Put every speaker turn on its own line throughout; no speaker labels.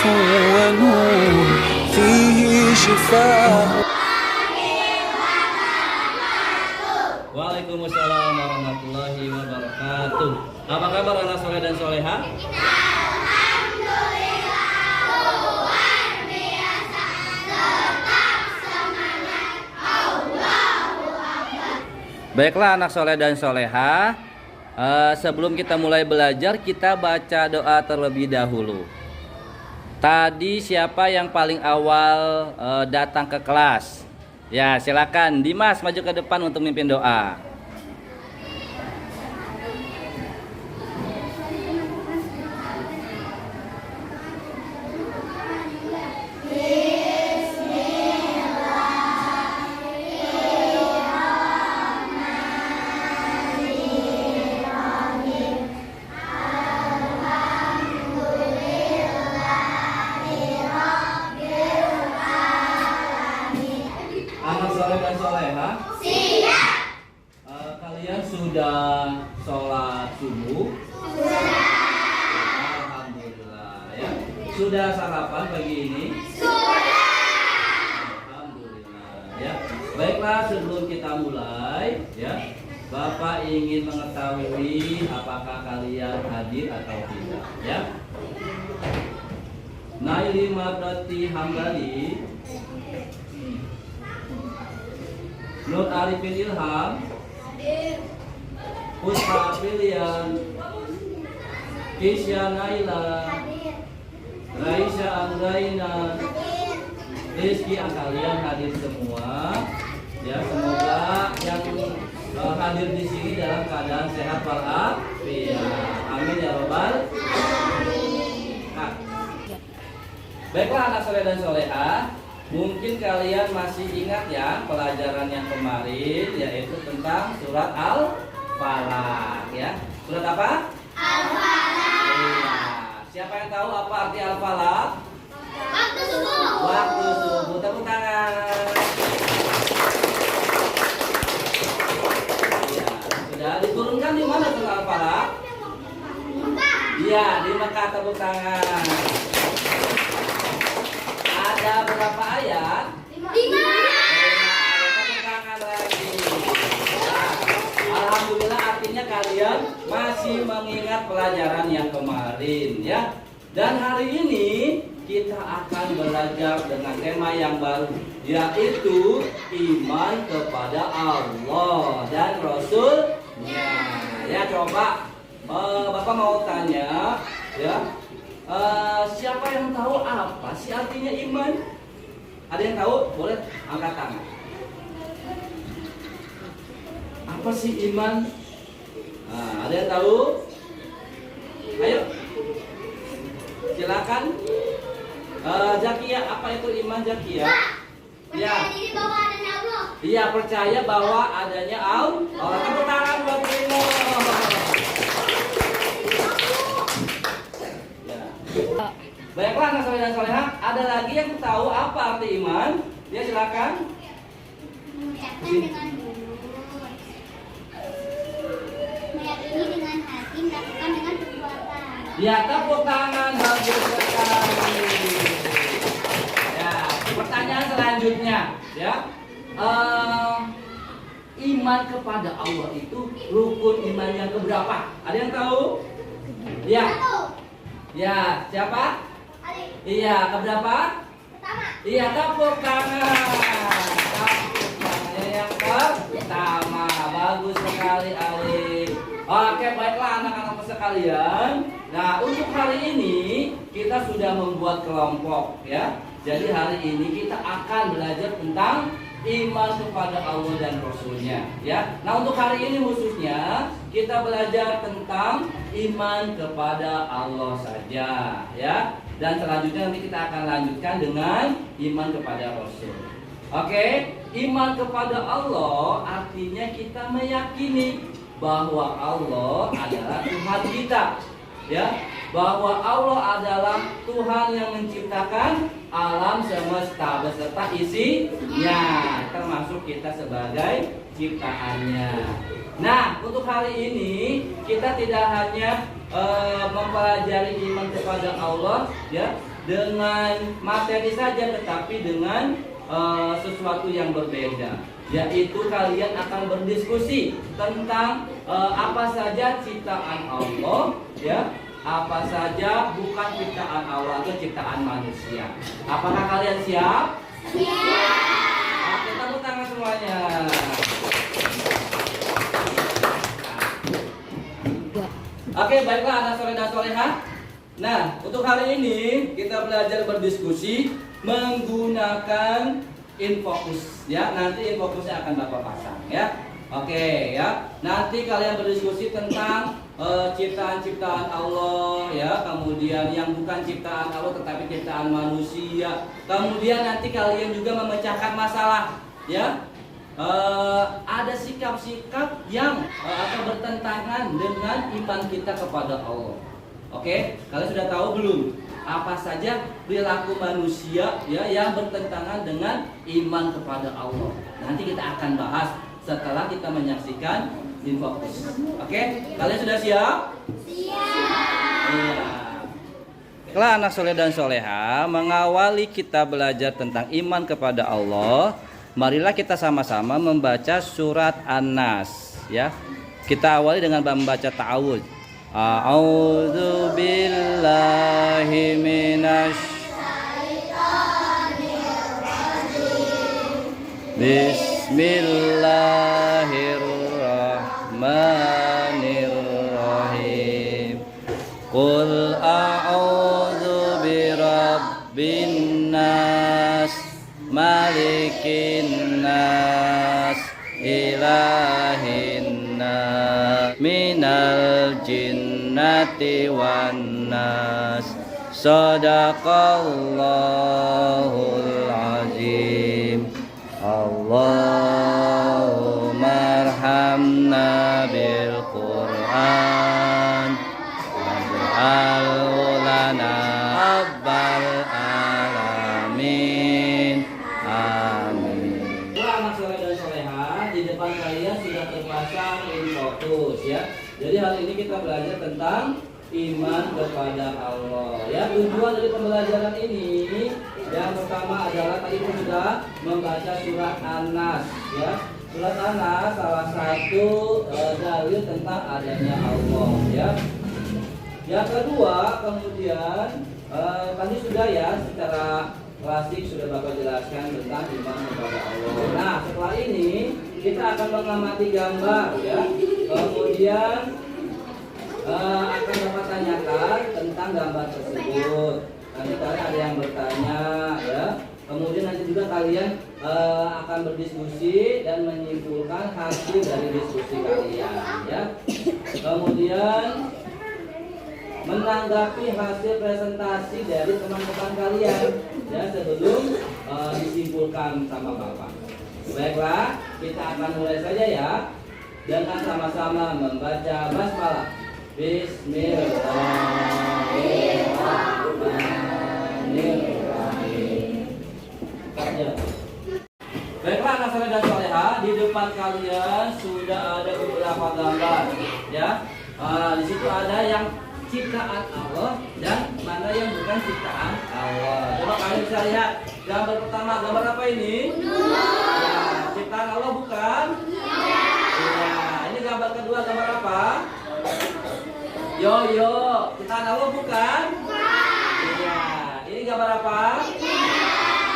ورحمة ونور فيه شفاء.
Waalaikumsalam warahmatullahi wabarakatuh. Apa kabar anak soleh dan soleha? Baiklah anak soleh dan soleha, sebelum kita mulai belajar kita baca doa terlebih dahulu. Tadi siapa yang paling awal datang ke kelas? Ya silakan Dimas maju ke depan untuk mimpin doa. Anak soleh dan soleha, siap. Kalian sudah sholat subuh? Sudah. Alhamdulillah ya. Sudah sarapan pagi ini? Sudah. Alhamdulillah ya. Baiklah sebelum kita mulai ya, Bapak ingin mengetahui apakah kalian hadir atau tidak ya. Naili Mabrati Hambali, Nur Arifin Ilham, Puspa Pilian, Kisya Naila, Raisya Anggraina, Rizky kalian hadir semua. Ya semoga yang hadir di sini dalam keadaan sehat walafiat. Amin ya robbal alamin. Nah, baiklah anak soleh dan soleha. Mungkin kalian masih ingat ya pelajaran yang kemarin, yaitu tentang surat Al-Falaq ya. Surat apa? Al-Falaq. Iya. Siapa yang tahu apa arti Al-Falaq? Waktu subuh. Waktu subuh. Tepuk tangan. Iya. Sudah diturunkan di mana surat Al-Falaq? Iya, di Mekah. Tepuk tangan. Ada berapa ayat? 5. Tepuk tangan lagi. Nah, alhamdulillah artinya kalian masih mengingat pelajaran yang kemarin ya. Dan hari ini kita akan belajar dengan tema yang baru, yaitu iman kepada Allah dan Rasulnya. Ya coba Bapak mau tanya ya. Siapa yang tahu apa sih artinya iman? Ada yang tahu? Boleh angkat tangan. Apa sih iman? Nah, ada yang tahu? Ayo, silakan. Zakia, apa itu iman Zakia? Ya. Iya, percaya bahwa adanya Allah. Tepuk tangan buat Primo. Baiklah anak soleh dan soleha, ada lagi yang tahu apa arti iman? Ya silakan.
Mengucapkan dengan mulut, meyakini dengan hati, melakukan dengan perbuatan.
Ya tepuk tangan bagus sekali. Ya pertanyaan selanjutnya ya, iman kepada Allah itu rukun iman yang keberapa? Ada yang tahu? Ya. Ya siapa? Iya, keberapa?
Pertama.
Iya, tepuk tangan. Tepuk tangan yang pertama. Bagus sekali, Ali. Oke, baiklah anak-anak sekalian. Nah, untuk hari ini kita sudah membuat kelompok ya. Jadi hari ini kita akan belajar tentang iman kepada Allah dan Rasulnya ya. Nah, untuk hari ini khususnya kita belajar tentang iman kepada Allah saja ya. Dan selanjutnya nanti kita akan lanjutkan dengan iman kepada Rasul. Oke, iman kepada Allah artinya kita meyakini bahwa Allah adalah Tuhan kita, ya, bahwa Allah adalah Tuhan yang menciptakan alam semesta beserta isinya, termasuk kita sebagai ciptaannya. Nah, untuk hari ini kita tidak hanya mempelajari iman kepada Allah, ya, dengan materi saja, tetapi dengan sesuatu yang berbeda, yaitu kalian akan berdiskusi tentang apa saja ciptaan Allah, ya, apa saja bukan ciptaan Allah atau ciptaan manusia. Apakah kalian siap? Siap. Oke, tepuk tangan semuanya. Oke, baiklah anak soleh dan solehah. Nah, untuk hari ini kita belajar berdiskusi menggunakan infocus, ya. Nanti infocusnya akan Bapak pasang, ya. Oke, ya. Nanti kalian berdiskusi tentang ciptaan-ciptaan Allah, ya. Kemudian yang bukan ciptaan Allah tetapi ciptaan manusia. Kemudian nanti kalian juga memecahkan masalah, ya. Ada sikap-sikap yang akan bertentangan dengan iman kita kepada Allah. Oke, kalian sudah tahu belum apa saja perilaku manusia, ya, yang bertentangan dengan iman kepada Allah? Nanti kita akan bahas setelah kita menyaksikan infocus. Oke, kalian sudah siap? Siap. Iya. Baiklah anak soleh dan soleha, mengawali kita belajar tentang iman kepada Allah, marilah kita sama-sama membaca surat An-Nas, ya. Kita awali dengan membaca ta'awudz. A'udzu billahi minasy Bismillahirrahmanirrahim. Qul a'udzu birabbin nas, malikin nas, ilahin nas, minal jinnati wan nas. Shadaqallahul azim. Allahumma arhamna bil Qur'an waj'alhu lana rabbal alamin. Amin. Anak soleh dan soleha, di depan kalian sudah terpasang infocus, ya. Jadi hari ini kita belajar tentang iman kepada Allah, ya. Tujuan dari pembelajaran ini yang pertama adalah tadi kita sudah membaca surat An-Nas, ya. Surat An-Nas salah satu dalil tentang adanya Allah, ya. Yang kedua, kemudian tadi sudah, ya, secara klasik sudah Bapak jelaskan tentang iman kepada Allah. Nah, setelah ini kita akan mengamati gambar, ya. Kemudian akan Bapak tanyakan tentang gambar tersebut. Nanti kalian ada yang bertanya, ya. Kemudian nanti juga kalian akan berdiskusi dan menyimpulkan hasil dari diskusi kalian, ya. Kemudian menanggapi hasil presentasi dari teman-teman kalian, ya, sebelum disimpulkan sama Bapak. Baiklah, kita akan mulai saja, ya, dengan sama-sama membaca basmalah. Bismillahirrahmanirrahim. Baiklah anak soleh dan soleha, di depan kalian sudah ada beberapa gambar, ya. Di situ ada yang ciptaan Allah dan mana yang bukan ciptaan Allah. Coba kalian bisa lihat gambar pertama, gambar apa ini? Ya, ciptaan Allah bukan? Ya, ini gambar kedua, gambar apa? Yo, ciptaan Allah bukan? Iya, ini gambar apa?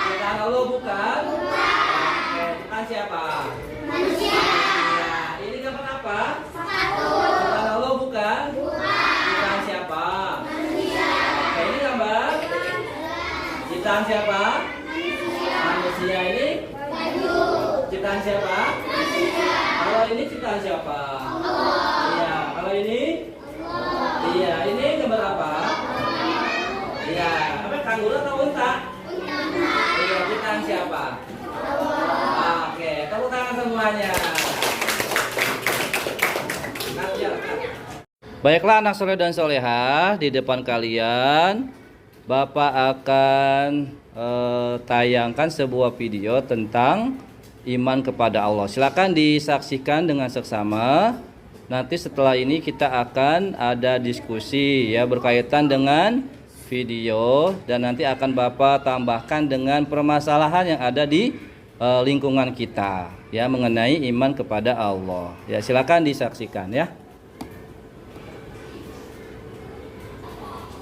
Ciptaan Allah bukan? Oke, ciptaan siapa? Manusia. Iya, ini gambar apa? Ciptaan Allah bukan? Ciptaan siapa? Manusia. Oke, ini gambar? Ciptaan siapa? Manusia. Ini? Ciptaan siapa? Manusia. Kalau ini ciptaan siapa? Iya, kalau ini? Iya, ini gambar apa? Iya, apa, kanguru atau unta? Iya, ciptaan siapa? Oke, tepuk tangan semuanya. Baiklah anak soleh dan soleha, di depan kalian Bapak akan tayangkan sebuah video tentang iman kepada Allah. Silakan disaksikan dengan seksama. Nanti setelah ini kita akan ada diskusi, ya, berkaitan dengan video dan nanti akan Bapak tambahkan dengan permasalahan yang ada di lingkungan kita ya mengenai iman kepada Allah. Ya, silakan disaksikan ya.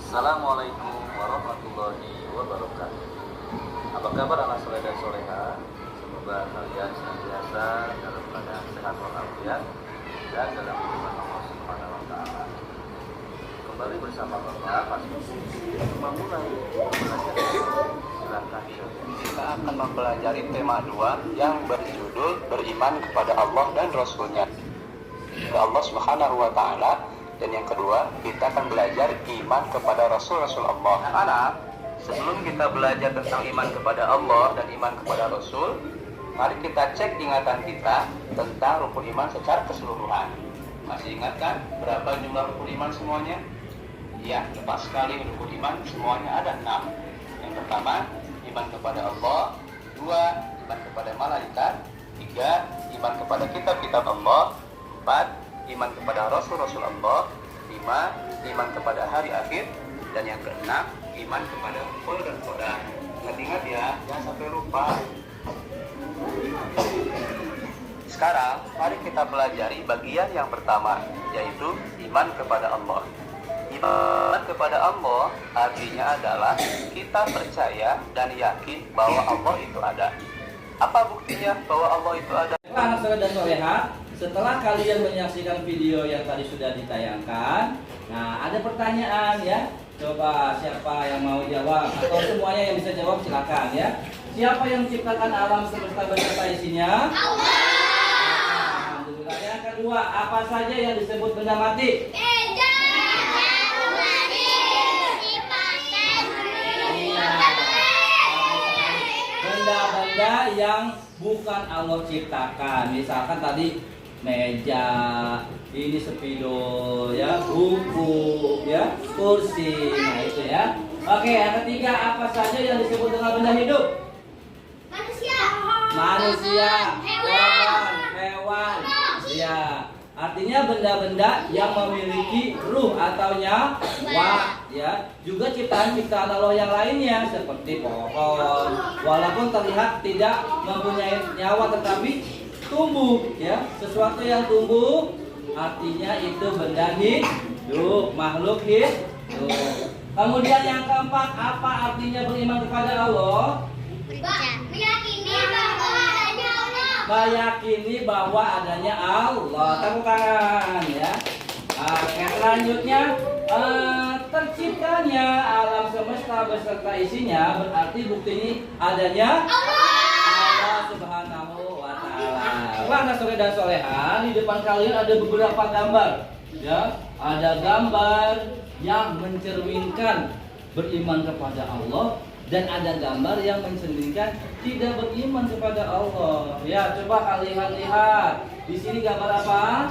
Assalamualaikum warahmatullahi wabarakatuh. Apa kabar anak soleh dan soleha? Semoga kalian senantiasa dalam keadaan sehat walafiat dan dalam lindungan Allah Subhanahu wa taala. Kembali bersama Bapak Mas untuk memulai pembelajaran. Silakan. Kita akan mempelajari tema 2 yang berjudul beriman kepada Allah dan Rasulnya. Allah Subhanahu wa taala. Dan yang kedua, kita akan belajar iman kepada Rasul-Rasul Allah. Anak, sebelum kita belajar tentang iman kepada Allah dan iman kepada Rasul, mari kita cek ingatan kita tentang rukun iman secara keseluruhan. Masih ingat kan berapa jumlah rukun iman semuanya? Ya, tepat sekali, rukun iman semuanya ada 6. Yang pertama, iman kepada Allah. 2, iman kepada malaikat. 3, iman kepada kitab-kitab Allah. 4, iman kepada Rasul-Rasul Allah. 5, iman kepada hari akhir. Dan yang keenam, iman kepada Qul dan Quran. Ingat-ingat ya, jangan sampai lupa. Sekarang, mari kita pelajari bagian yang pertama, yaitu iman kepada Allah. Iman kepada Allah artinya adalah kita percaya dan yakin bahwa Allah itu ada. Apa buktinya bahwa Allah itu ada?
Anak soleh dan soleha, setelah kalian menyaksikan video yang tadi sudah ditayangkan, nah ada pertanyaan ya. Coba siapa yang mau jawab atau semuanya yang bisa jawab silakan ya. Siapa yang menciptakan alam semesta beserta isinya? Allah. Alhamdulillah. Yang kedua, apa saja yang disebut benda mati? Benda-benda yang bukan Allah ciptakan. Misalkan tadi meja, ini spidol ya, buku ya, kursi. Nah itu ya. Oke, yang ketiga, apa saja yang disebut dengan benda hidup? Manusia, hewan. Ya. Artinya benda-benda yang memiliki ruh atau nyawa ya. Juga ciptaan-ciptaan Allah yang lainnya seperti pohon, walaupun terlihat tidak mempunyai nyawa tetapi tumbuh ya. Sesuatu yang tumbuh artinya itu benda hidup, makhluk hidup. Kemudian yang keempat, apa artinya beriman kepada Allah? Meyakini bahwa adanya Allah. Tepuk tangan ya. Oke, selanjutnya terciptanya alam semesta beserta isinya berarti bukti ini adanya Allah Subhanahu wa taala. Anak soleh dan soleha, di depan kalian ada beberapa gambar ya. Ada gambar yang mencerminkan beriman kepada Allah dan ada gambar yang mencerminkan tidak beriman kepada Allah. Ya, coba kalian lihat. Di sini gambar apa?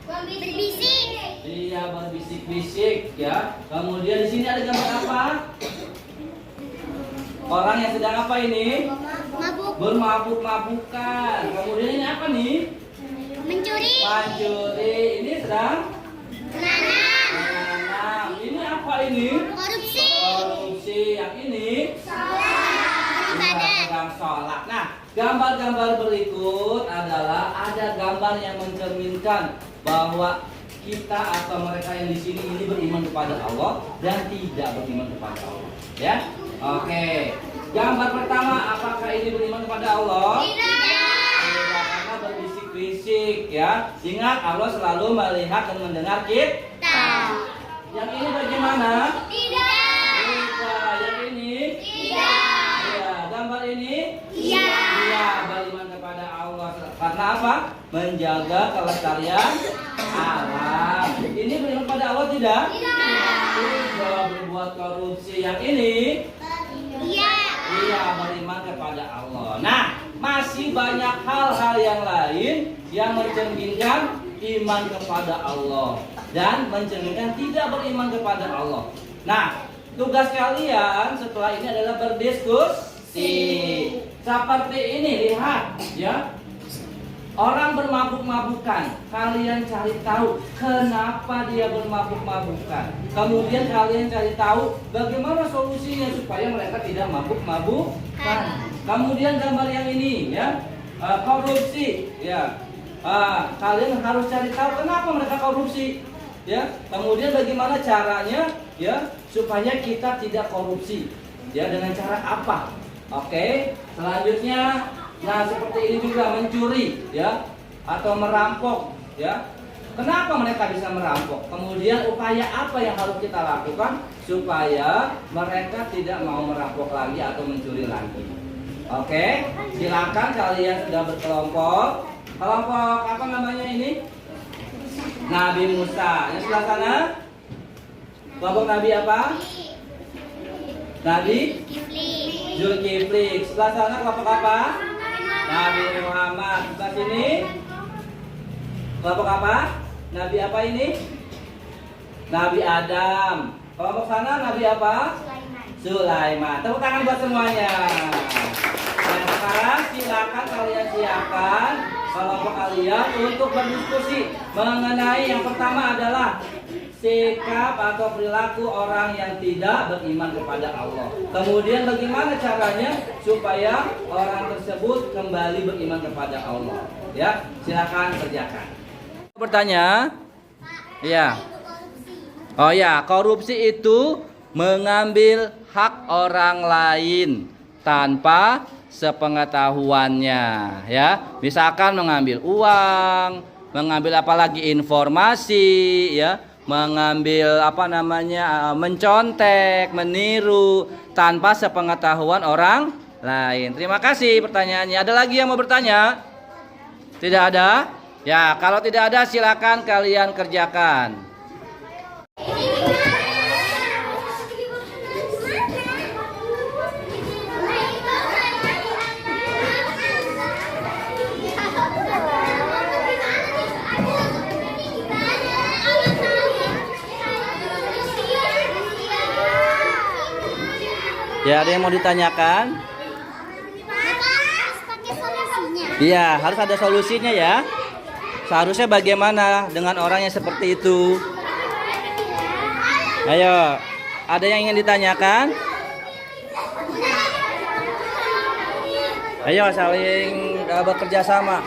Berbisik.
Iya, berbisik-bisik ya. Kemudian di sini ada gambar apa? Orang yang sedang apa ini?
Mabuk.
Bermabuk-mabukan. Kemudian ini apa nih?
Mencuri.
Pancuri. Ini sedang
Menanam.
Ini apa ini?
Korupsi.
Korupsi. Yang ini?
Ibadah.
Sedang sholat. Nah, gambar-gambar berikut adalah ada gambar yang mencerminkan bahwa kita atau mereka yang di sini ini beriman kepada Allah dan tidak beriman kepada Allah. Ya, oke. Gambar pertama, apakah ini beriman kepada Allah? Tidak, karena berbisik-bisik ya. Ingat, Allah selalu melihat dan mendengar kita. Yang ini bagaimana?
Tidak.
Yang ini?
Tidak.
Ya, gambar ini?
Iya.
Iya, beriman kepada Allah. Karena apa? Menjaga kelestarian alam. Ini beriman kepada Allah tidak? Tidak. Berbuat korupsi. Yang ini?
Iya.
Iya, beriman kepada Allah. Nah, masih banyak hal-hal yang lain yang mencerminkan iman kepada Allah dan mencerminkan tidak beriman kepada Allah. Nah, tugas kalian setelah ini adalah berdiskusi. Seperti ini, lihat ya. Orang bermabuk-mabukan, kalian cari tahu kenapa dia bermabuk-mabukan. Kemudian kalian cari tahu bagaimana solusinya supaya mereka tidak mabuk-mabukan. Kemudian gambar yang ini ya, korupsi ya. Kalian harus cari tahu kenapa mereka korupsi ya. Kemudian bagaimana caranya ya supaya kita tidak korupsi ya, dengan cara apa? Oke, selanjutnya nah seperti ini juga mencuri ya atau merampok ya. Kenapa mereka bisa merampok? Kemudian upaya apa yang harus kita lakukan supaya mereka tidak mau merampok lagi atau mencuri lagi? Oke, silakan kalian sudah berkelompok. Kelompok apa namanya ini? Nabi Musa. Yang sebelah sana? Kelompok Nabi apa? Nabi Zulkifli. Sebelah sana kelompok apa? Nabi Muhammad. Sebelah sini kelompok apa? Nabi apa ini? Nabi Adam. Kelompok sana Nabi apa? Sulaiman. Tepuk tangan buat semuanya. Nah, sekarang silakan kalian siapkan kelompok kalian untuk berdiskusi mengenai yang pertama adalah sikap atau perilaku orang yang tidak beriman kepada Allah. Kemudian bagaimana caranya supaya orang tersebut kembali beriman kepada Allah. Ya, silakan kerjakan. Bertanya? Iya. Oh ya, korupsi itu mengambil hak orang lain tanpa sepengetahuannya, ya. Misalkan mengambil uang, mengambil apalagi informasi, ya. Mengambil mencontek, meniru tanpa sepengetahuan orang lain. Terima kasih pertanyaannya. Ada lagi yang mau bertanya? Tidak ada? Ya, kalau tidak ada silakan kalian kerjakan. Ya, ada yang mau ditanyakan?
Harus pakai solusinya.
Iya, harus ada solusinya ya. Seharusnya bagaimana dengan orang yang seperti itu? Ayo, ada yang ingin ditanyakan? Ayo saling bekerja sama.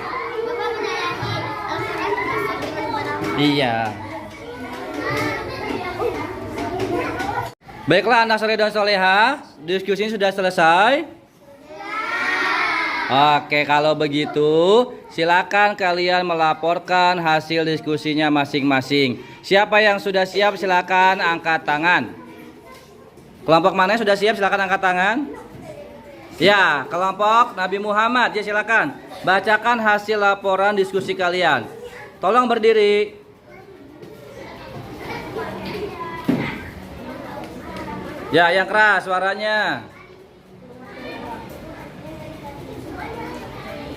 Iya. Baiklah anak soleh dan soleha, diskusinya sudah selesai. Oke, kalau begitu silakan kalian melaporkan hasil diskusinya masing-masing. Siapa yang sudah siap silakan angkat tangan. Kelompok mana yang sudah siap silakan angkat tangan. Ya, kelompok Nabi Muhammad, ya silakan bacakan hasil laporan diskusi kalian. Tolong berdiri. Ya, yang keras suaranya.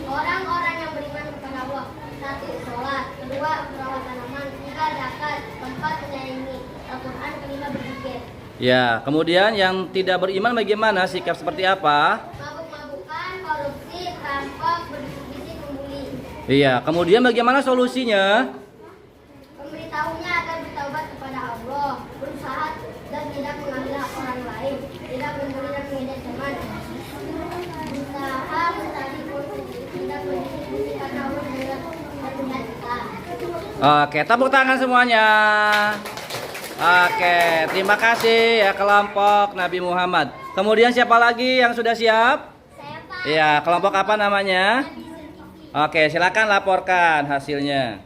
Orang-orang yang beriman kepada Allah. 1. Sholat. 2. Merawat tanaman. 3. Zakat. 4. Menyayangi Al-Quran. 5. Berzikir.
Ya, kemudian yang tidak beriman bagaimana? Sikap seperti apa?
Mabuk-mabukan, korupsi, perampok, berbisik-bisik, membuli.
Iya, kemudian bagaimana solusinya?
Memberitahunya agar bertaubat kepada Allah, berusaha dan tidak mengambil hak orang lain, tidak membuli dan menghindar teman, berusaha mencari positif, tidak berbisik-bisik karena Allah mendengar dan melihat kita.
Oke, tepuk tangan semuanya. Oke, terima kasih ya kelompok Nabi Muhammad. Kemudian siapa lagi yang sudah siap?
Saya Pak.
Iya, kelompok apa namanya? Oke, silakan laporkan hasilnya.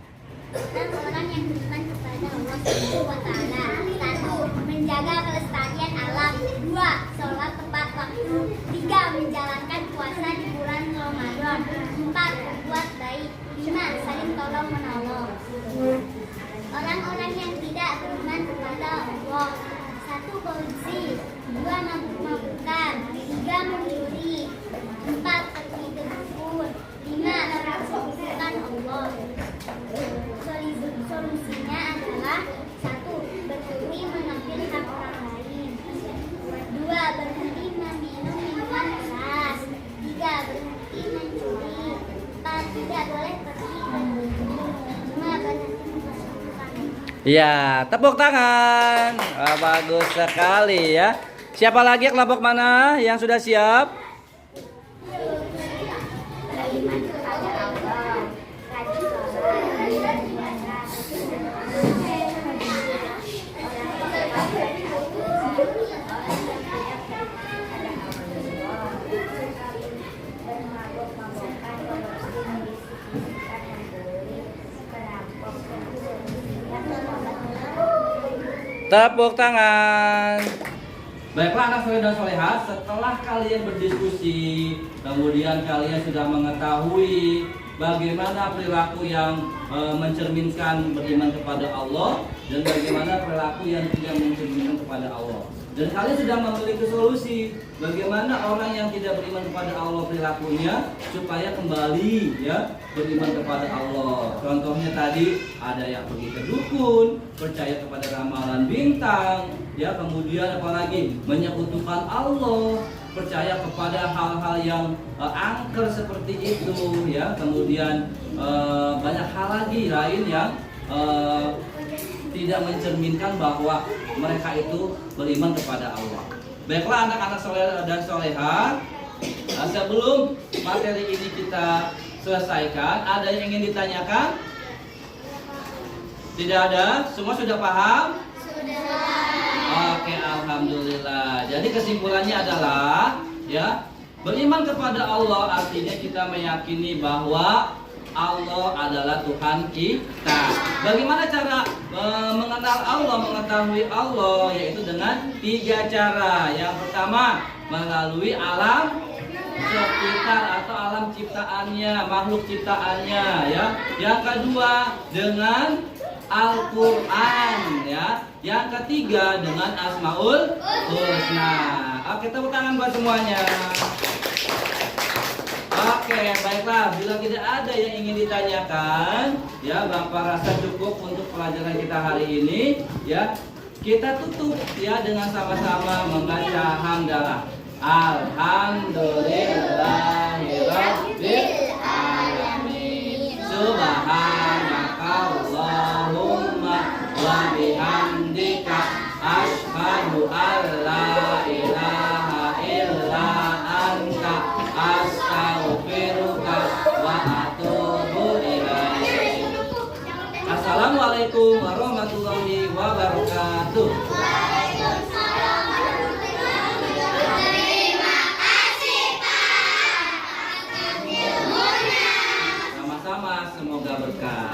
Dan orang yang beriman kepada Allah Subhanahu wa Ta'ala. 1. Menjaga kelestarian alam. 2. Sholat tepat waktu. 3. Menjalankan puasa di bulan Ramadan. 4. Berbuat baik. 5. Saling tolong menolong. Orang-orang yang tidak beriman kepada Allah. 1. Korupsi. 2. Mabuk-mabukan. 3. Mencuri. 4. Pergi ke dukun. 5. Merampokkan Allah. Solusinya adalah 1. Berhenti mengambil hak orang lain. 2. Berhenti meminum minuman keras. 3. Berhenti mencuri. 4. Tidak boleh
Ya, tepuk tangan. Wah, bagus sekali ya. Siapa lagi kelompok mana yang sudah siap? Tepuk tangan. Baiklah anak soleh dan solehat, setelah kalian berdiskusi, kemudian kalian sudah mengetahui bagaimana perilaku yang mencerminkan beriman kepada Allah dan bagaimana perilaku yang tidak mencerminkan kepada Allah. Dan kalian sudah memiliki solusi bagaimana orang yang tidak beriman kepada Allah perilakunya supaya kembali ya beriman kepada Allah. Contohnya tadi ada yang pergi ke dukun, percaya kepada ramalan bintang, ya kemudian apalagi menyekutukan Allah, percaya kepada hal-hal yang angker seperti itu, ya kemudian banyak hal lagi lain yang tidak mencerminkan bahwa mereka itu beriman kepada Allah. Baiklah anak-anak soleh dan soleha, sebelum materi ini kita selesaikan, ada yang ingin ditanyakan? Tidak ada? Semua sudah paham? Sudah. Oke, alhamdulillah. Jadi kesimpulannya adalah ya, beriman kepada Allah artinya kita meyakini bahwa Allah adalah Tuhan kita. Bagaimana cara mengenal Allah, mengetahui Allah? Yaitu dengan 3 cara. Yang pertama, melalui alam sekitar atau alam ciptaannya, makhluk ciptaannya, ya. Yang kedua, dengan Al-Quran, ya. Yang ketiga, dengan Asmaul Husna. Oke, tepuk tangan buat semuanya. Oke, baiklah. Bila tidak ada yang ingin ditanyakan, ya, Bapak rasa cukup untuk pelajaran kita hari ini. Ya, kita tutup ya dengan sama-sama membaca hamdalah. Alhamdulillahirabbil alamin. Subhanakallahumma wa bihamdika asyhadu an la ilaha illa anta astaghfiruka wa atubu ilaik. Assalamualaikum warahmatullahi wabarakatuh.
Waalaikumsalam warahmatullahi wabarakatuh. Terima kasih Pak.
Sama-sama, semoga berkah.